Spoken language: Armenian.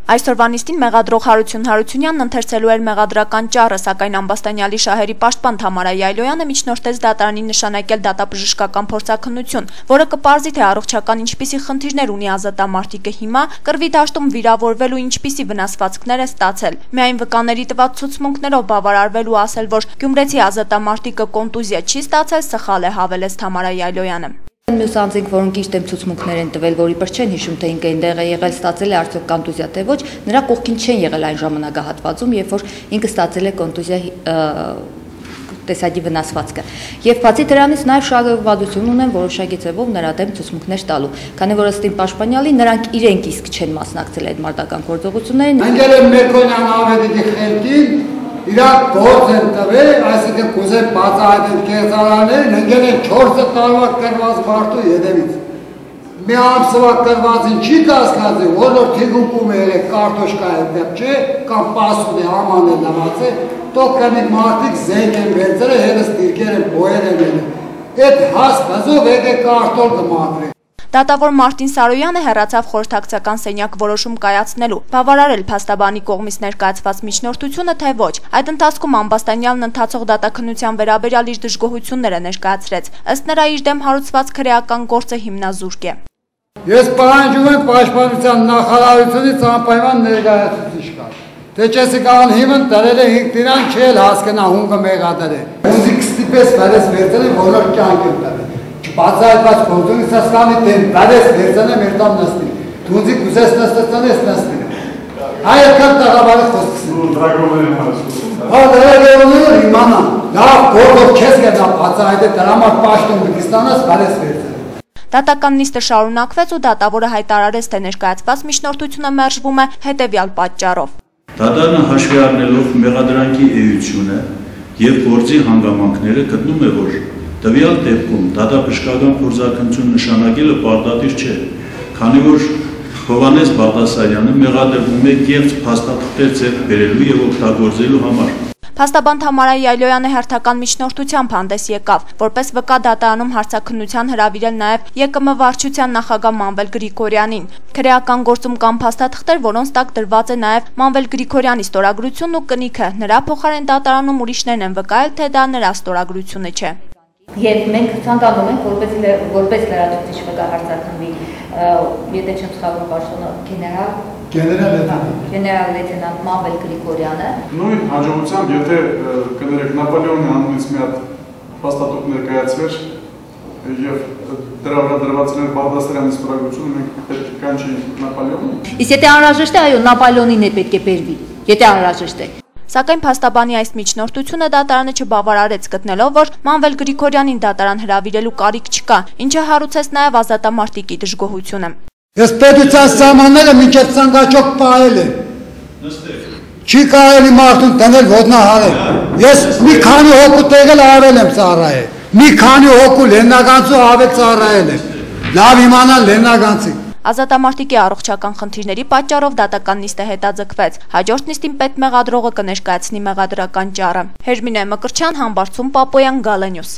Այսօրվա նիստին մեղադրող Հարություն Հարությունյանն ընթերցելու էր մեղադրական ճառը, սակայն Ամբաստանյալի շահերի պաշտպան Թամարա Յայլոյանը միջնորդեց դատարանին նշանակել դատաբժշկական փորձաքննություն, որը կպարզի, թե առողջական ինչպիսի խնդիրներ ունի ազատամարտիկը հիմա, կռվի դաշտում վիրավորվելու ինչպիսի վնասվածքներ է ստացել։ Միայն վկաների տված ցուցմունքներով բավարարվելու ասել, որ գյումրեցի ազատամարտիկը կոնտուզիա չի ստացել, սխալ է, հավելեց Թամարա Յայլոյանը։ Մյուս անձինք, որոնք ճիշտ ցուցմունքներ են տվել, որի պես չեն հիշում, թե ինքը այնտեղ է եղել, ստացել է արդյոք կոնտուզիա թե ոչ, նրա կողքին չեն եղել այն ժամանակահատվածում, երբ որ ինքը ստացել է կոնտուզիա տեսակի վնասվածքը։ Եվ բացի դրանից նաև շահագրգռվածություն ունեն որոշակի ձևով նրա դեմ ցուցմունքներ տալու, քանի որ ըստ պաշտպանյալի նրանք իրենք իսկ չեն մասնակցել այդ մարտական գործողություններին։ Անգելը Մերկոնյան ավետի խելքին իրակ գործ են տվել, այսինքն կուզեն բացահայտել կեղծարաններին, ընկել են 4 տարվա կրված մարդու ետևից։ Մի ամսվա կրվածին չի կասկածի, որ թիկունքում եղել կարտոշկա է դեպ չէ, կամ պասուն է, աման է նամաց է, տոքկանի մարդիկ զենք են վերցրել, հետս դիրքեր են բոյեր են ելել։ Այդ հասկազով եկե կարտոլ կմադրի։ Դատավոր Մարտին Սարոյանը հեռացավ խորհրդակցական սենյակ որոշում կայացնելու, բավարարել փաստաբանի կողմից ներկայացված միջնորդությունը, թե ոչ։ Այդ ընթացքում Ամբաստանյալն ընթացող դատաքննության վերաբերյալ իր դժգոհությունները ներկայացրեց։ Ըստ նրա իր դեմ հարուցված քրեական գործը հիմնազուրկ է։ Ես պահանջում եմ պաշտպանության նախարարությունից անպայման ներկայացուցիչ կար։ Թե չեսիկան հիմն տրել է 5 տիրան չել հասկնա հունգը մեղադրել է։ Ուզիկ ստիպես վարես վերցել է բոլոր կյանք են տրել։ Բացահայտված գործունեության հասկանի դեմ վարես վերցել է մեր տան նստի։ Դուզիկ ուզես նստել ես նստի։ Այդքան տաղավարը խոսքսին։ Դրագոմերին հարցում։ Դրագոմերը իմանա։ Լավ գործով չես գնա բացահայտել դրա համար պաշտոն Կրգիզստանից վարես վերցել։ Դատական նիստը շարունակվեց ու դատավորը հայտարարեց, թե ներկայացված միջնորդությունը մերժվում է հետևյալ պատճառով։ Դատարանը հաշվի առնելով մեղադրանքի էությունը եւ գործի հանգամանքները գտնում է, որ տվյալ դեպքում դատաբժշկական փորձաքննություն նշանակելը պարտադիր չէ, քանի որ Հովհաննես Բաղդասարյանը մեղադրվում է կեղծ փաստաթղթեր ձեռք բերելու եւ օգտագործելու համար։ Փաստաբան Թամարա Յայլոյանը հերթական միջնորդությամբ հանդես եկավ, որպես վկա դատարանում հարցաքննության հրավիրել նաև ԵԿՄ վարչության նախագահ Մանվել Գրիգորյանին։ Քրեական գործում կան փաստաթղթեր, որոնց տակ դրված է նաև Մանվել Գրիգորյանի ստորագրությունն ու կնիքը։ Նրա փոխարեն դատարանում ուրիշներն են վկայել, թե դա նրա ստորագրությունը չէ։ Եվ մենք ցանկանում ենք, որպես լրատվիչ վկա հարցաքննվի, եթե չեմ սխալվում, պաշտոնը գեներալ լեյտենանտ Մանվել Գրիգորյանը։ Նույն հաջողությամբ, եթե կներեք Նապոլեոնի անունից մի հատ փաստաթուղթ ներկայացվեր եւ դրա վրա դրված էր Բաղդասարյանի ստորագրությունը, մենք պետք է կանչեինք Նապոլեոնին։ Իսկ եթե անհրաժեշտ է, այո, Նապոլեոնին է պետք է բերվի, եթե անհրաժեշտ է։ Սակայն փաստաբանի այս միջնորդությունը դատարանը չբավարարեց, գտնելով, որ Մանվել Գրիգորյանին դատարան հրավիրելու կարիք չկա, ինչը հարուցեց նաև ազատամարտիկի դժգոհությունը։ Ես պետության սահմանները մինչև ցանկաչոք պահել եմ։ Չի կարելի մարդուն տնել ոտնահարել։ Ես մի քանի հոգու տեղել արել եմ ծառայել։ Մի քանի հոգու լեննագանցու ավել ծառայել եմ։ Լավ իմանալ լեննագանցի։ Ազատամարտիկի առողջական խնդիրների պատճառով դատական նիստը հետաձգվեց։ Հաջորդ նիստին պետմեղադրողը կներկայացնի մեղադրական ճառը։ Հերմինե Մկրտչյան, Համբարձում Պապոյան, Գալենյուս։